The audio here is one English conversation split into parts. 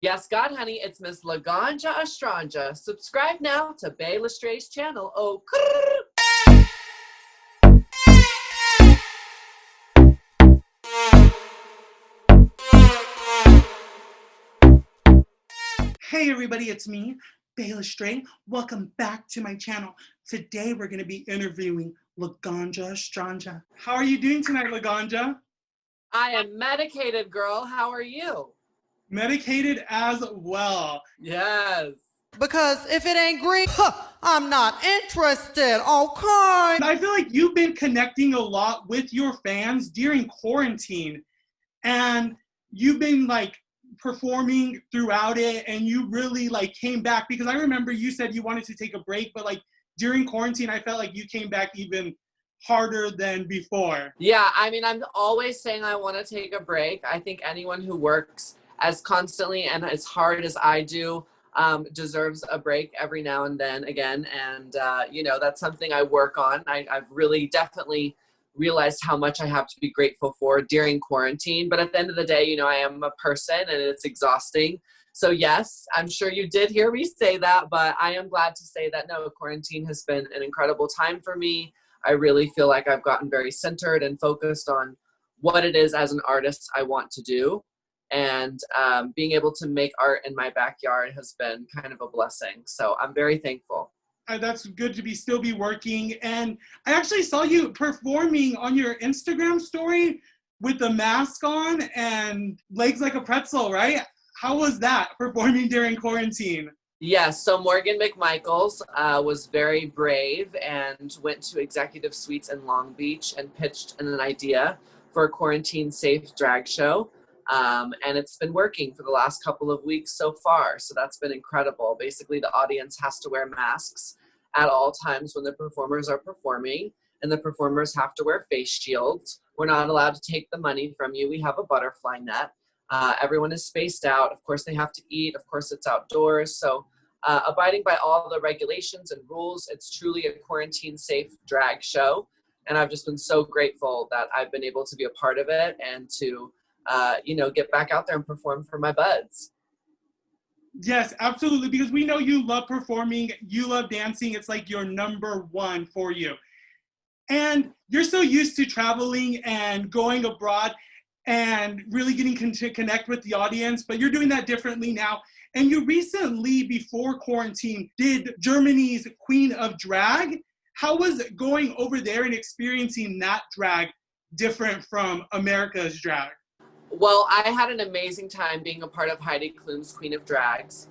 Yes, God, honey, it's Miss Laganja Estranja. Subscribe now to Bay Lestray's channel. Oh, Hey everybody, it's me, Bay Lestray. Welcome back to my channel. Today we're going to be interviewing Laganja Estranja. How are you doing tonight, Laganja? I am medicated, girl. How are you? Medicated as well. Yes. Because if it ain't green, I'm not interested, okay? I feel like you've been connecting a lot with your fans during quarantine, and you've been like performing throughout it, and you really like came back, because I remember you said you wanted to take a break, but like during quarantine, I felt like you came back even harder than before. Yeah, I mean, I'm always saying I want to take a break. I think anyone who works as constantly and as hard as I do deserves a break every now and then again. And, you know, that's something I work on. I've really definitely realized how much I have to be grateful for during quarantine. But at the end of the day, you know, I am a person and it's exhausting. So yes, I'm sure you did hear me say that, but I am glad to say that no, quarantine has been an incredible time for me. I really feel like I've gotten very centered and focused on what it is as an artist I want to do. And being able to make art in my backyard has been kind of a blessing. So I'm very thankful. That's good to still be working. And I actually saw you performing on your Instagram story with the mask on and legs like a pretzel, right? How was that, performing during quarantine? Yes, so Morgan McMichaels was very brave and went to executive suites in Long Beach and pitched an idea for a quarantine-safe drag show. And it's been working for the last couple of weeks so far, so that's been incredible. Basically, the audience has to wear masks at all times when the performers are performing, and the performers have to wear face shields. We're not allowed to take the money from you. We have a butterfly net. Everyone is spaced out. Of course, they have to eat. Of course, it's outdoors. So abiding by all the regulations and rules, it's truly a quarantine-safe drag show. And I've just been so grateful that I've been able to be a part of it and to, you know, get back out there and perform for my buds. Yes, absolutely. Because we know you love performing, you love dancing. It's like your number one for you. And you're so used to traveling and going abroad and really getting to connect with the audience, but you're doing that differently now. And you recently, before quarantine, did Germany's Queen of Drag. How was going over there and experiencing that drag different from America's drag? Well, I had an amazing time being a part of Heidi Klum's Queen of Drags.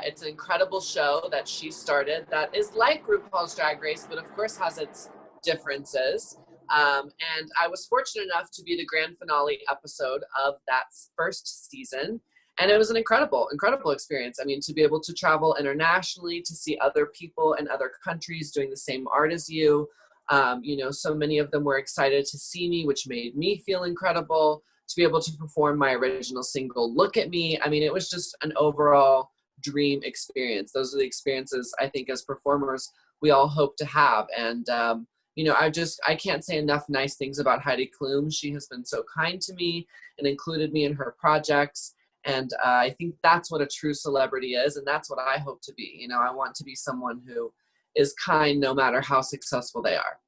It's an incredible show that she started that is like RuPaul's Drag Race, but of course has its differences. And I was fortunate enough to be the grand finale episode of that first season. And it was an incredible experience. I mean, to be able to travel internationally, to see other people in other countries doing the same art as you. You know, so many of them were excited to see me, which made me feel incredible. To be able to perform my original single, Look at Me. I mean, it was just an overall dream experience. Those are the experiences I think as performers we all hope to have. And you know, I can't say enough nice things about Heidi Klum. She has been so kind to me and included me in her projects. And I think that's what a true celebrity is. And that's what I hope to be. You know, I want to be someone who is kind no matter how successful they are.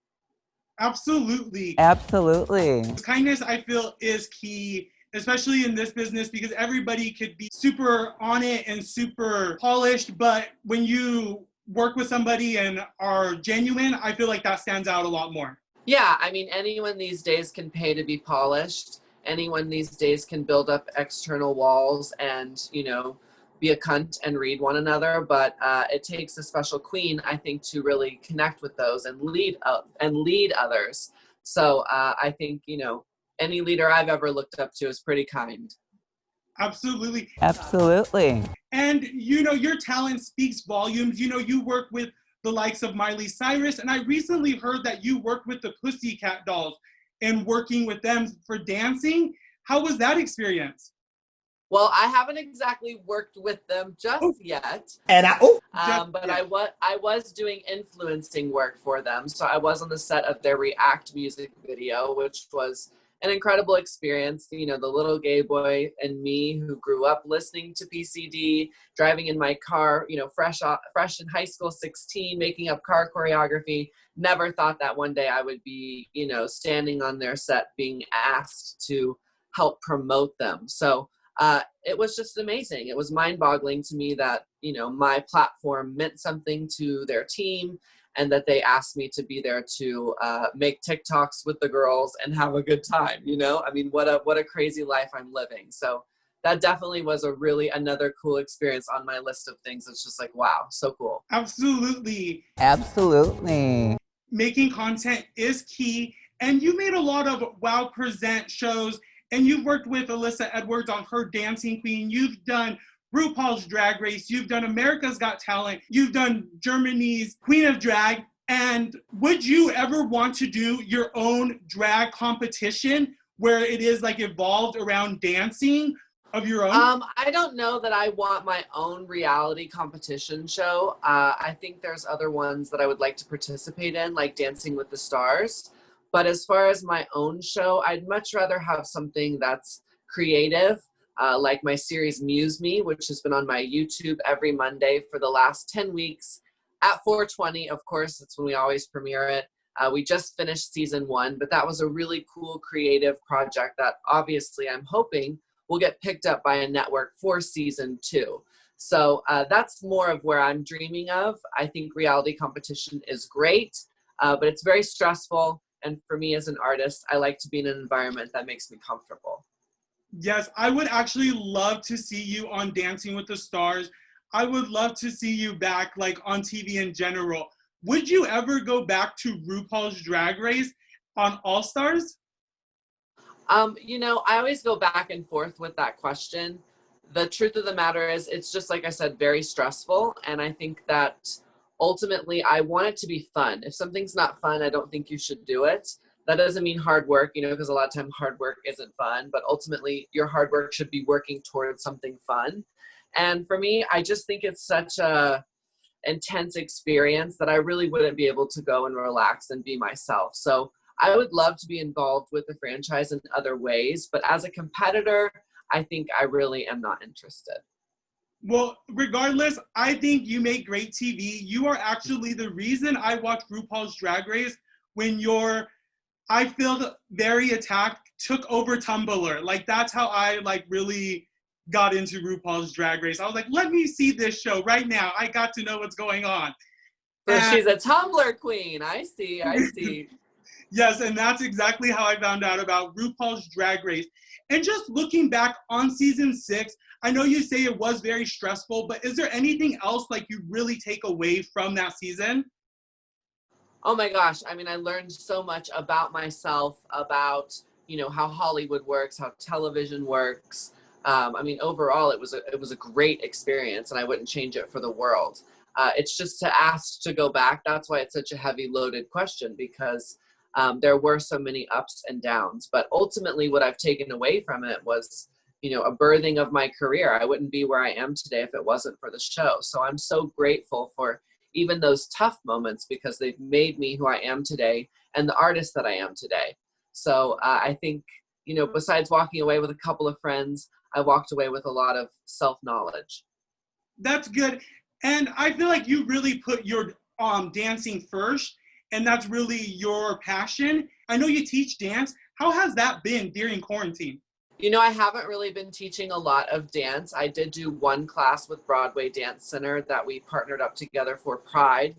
Absolutely. Absolutely. Kindness, I feel, is key, especially in this business, because everybody could be super on it and super polished, but when you work with somebody and are genuine, I feel like that stands out a lot more. Yeah, I mean, anyone these days can pay to be polished. Anyone these days can build up external walls and, you know, be a cunt and read one another. But it takes a special queen, I think, to really connect with those and lead others. So I think, you know, any leader I've ever looked up to is pretty kind. Absolutely. Absolutely. And, you know, your talent speaks volumes. You know, you work with the likes of Miley Cyrus, and I recently heard that you worked with the Pussycat Dolls and working with them for dancing. How was that experience? Well, I haven't exactly worked with them just yet. And but I was doing influencing work for them. So I was on the set of their React music video, which was an incredible experience. You know, the little gay boy and me who grew up listening to PCD, driving in my car, you know, fresh in high school, 16, making up car choreography. Never thought that one day I would be, you know, standing on their set being asked to help promote them. So it was just amazing. It was mind-boggling to me that, you know, my platform meant something to their team, and that they asked me to be there to make TikToks with the girls and have a good time. You know, I mean, what a crazy life I'm living. So that definitely was another cool experience on my list of things. It's just like, wow, so cool. Absolutely. Absolutely. Making content is key. And you made a lot of Wow Present shows, and you've worked with Alyssa Edwards on her Dancing Queen. You've done RuPaul's Drag Race. You've done America's Got Talent. You've done Germany's Queen of Drag. And would you ever want to do your own drag competition where it is like evolved around dancing of your own? I don't know that I want my own reality competition show. I think there's other ones that I would like to participate in, like Dancing with the Stars. But as far as my own show, I'd much rather have something that's creative, like my series Muse Me, which has been on my YouTube every Monday for the last 10 weeks at 4:20. Of course, it's when we always premiere it. We just finished season 1, but that was a really cool creative project that obviously I'm hoping will get picked up by a network for season 2. So that's more of where I'm dreaming of. I think reality competition is great, but it's very stressful. And for me as an artist, I like to be in an environment that makes me comfortable. Yes, I would actually love to see you on Dancing with the Stars. I would love to see you back, like, on TV in general. Would you ever go back to RuPaul's Drag Race on All Stars? You know, I always go back and forth with that question. The truth of the matter is, it's just, like I said, very stressful. And I think that ultimately I want it to be fun. If something's not fun, I don't think you should do it. That doesn't mean hard work, you know, because a lot of time hard work isn't fun, but ultimately your hard work should be working towards something fun. And for me, I just think it's such a intense experience that I really wouldn't be able to go and relax and be myself. So I would love to be involved with the franchise in other ways, but as a competitor, I think I really am not interested. Well, regardless, I think you make great TV. You are actually the reason I watched RuPaul's Drag Race when I felt very attacked, took over Tumblr. Like, that's how I, like, really got into RuPaul's Drag Race. I was like, let me see this show right now. I got to know what's going on. So she's a Tumblr queen. I see. Yes, and that's exactly how I found out about RuPaul's Drag Race. And just looking back on season 6, I know you say it was very stressful, but is there anything else like you really take away from that season? Oh my gosh. I mean, I learned so much about myself, about, you know, how Hollywood works, how television works. I mean, overall, it was a great experience, and I wouldn't change it for the world. It's just to ask to go back. That's why it's such a heavy loaded question, because there were so many ups and downs. But ultimately, what I've taken away from it was, you know, a birthing of my career. I wouldn't be where I am today if it wasn't for the show. So I'm so grateful for even those tough moments, because they've made me who I am today and the artist that I am today. So I think, you know, besides walking away with a couple of friends, I walked away with a lot of self-knowledge. That's good. And I feel like you really put your dancing first, and that's really your passion. I know you teach dance. How has that been during quarantine? You know, I haven't really been teaching a lot of dance. I did do one class with Broadway Dance Center that we partnered up together for Pride,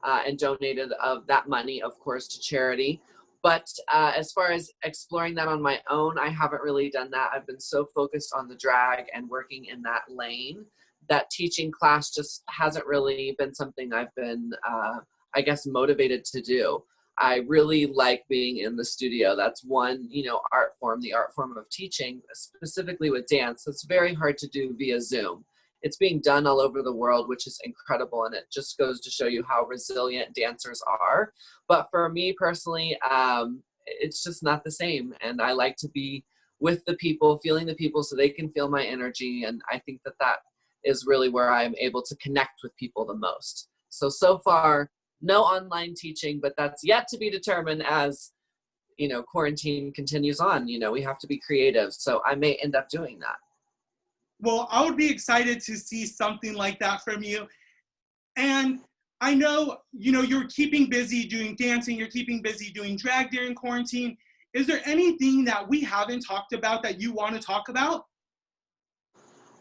and donated of that money, of course, to charity. But as far as exploring that on my own, I haven't really done that. I've been so focused on the drag and working in that lane that teaching class just hasn't really been something I've been, I guess, motivated to do. I really like being in the studio. That's one, you know, art form, the art form of teaching, specifically with dance. It's very hard to do via Zoom. It's being done all over the world, which is incredible. And it just goes to show you how resilient dancers are. But for me personally, it's just not the same. And I like to be with the people, feeling the people so they can feel my energy. And I think that that is really where I'm able to connect with people the most. So far, no online teaching, but that's yet to be determined as, you know, quarantine continues on. You know, we have to be creative. So I may end up doing that. Well, I would be excited to see something like that from you. And I know, you know, you're keeping busy doing dancing, you're keeping busy doing drag during quarantine. Is there anything that we haven't talked about that you want to talk about?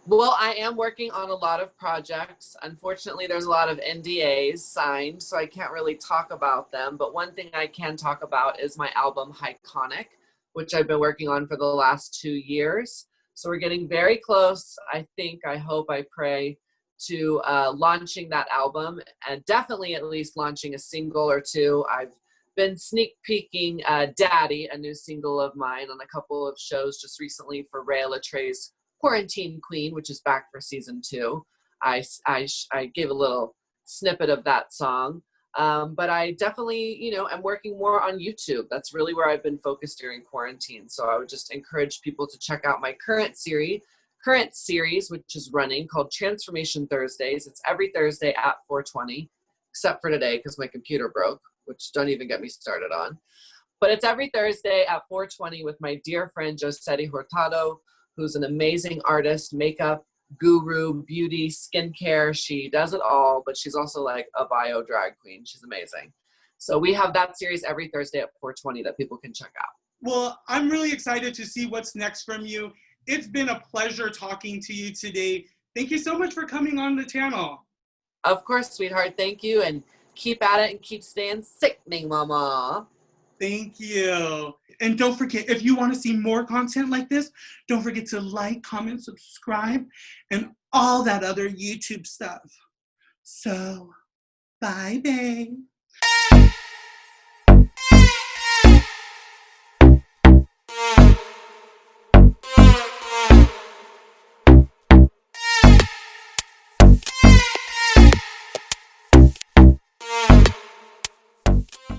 Well, I am working on a lot of projects. Unfortunately, there's a lot of NDAs signed, so I can't really talk about them. But one thing I can talk about is my album, Iconic, which I've been working on for the last 2 years. So we're getting very close, I think, I hope, I pray, to launching that album, and definitely at least launching a single or two. I've been sneak peeking Daddy, a new single of mine, on a couple of shows just recently for Rhea Latrey's Quarantine Queen, which is back for season 2. I gave a little snippet of that song. But I definitely, you know, am working more on YouTube. That's really where I've been focused during quarantine. So I would just encourage people to check out my current series, which is running, called Transformation Thursdays. It's every Thursday at 4:20, except for today because my computer broke, which don't even get me started on. But it's every Thursday at 4:20 with my dear friend Josetti Hurtado, who's an amazing artist, makeup guru, beauty, skincare. She does it all, but she's also like a bio drag queen. She's amazing. So we have that series every Thursday at 4:20 that people can check out. Well, I'm really excited to see what's next from you. It's been a pleasure talking to you today. Thank you so much for coming on the channel. Of course, sweetheart. Thank you. And keep at it and keep staying sickening, mama. Thank you. And don't forget, if you want to see more content like this, don't forget to like, comment, subscribe, and all that other YouTube stuff. So, bye, babe.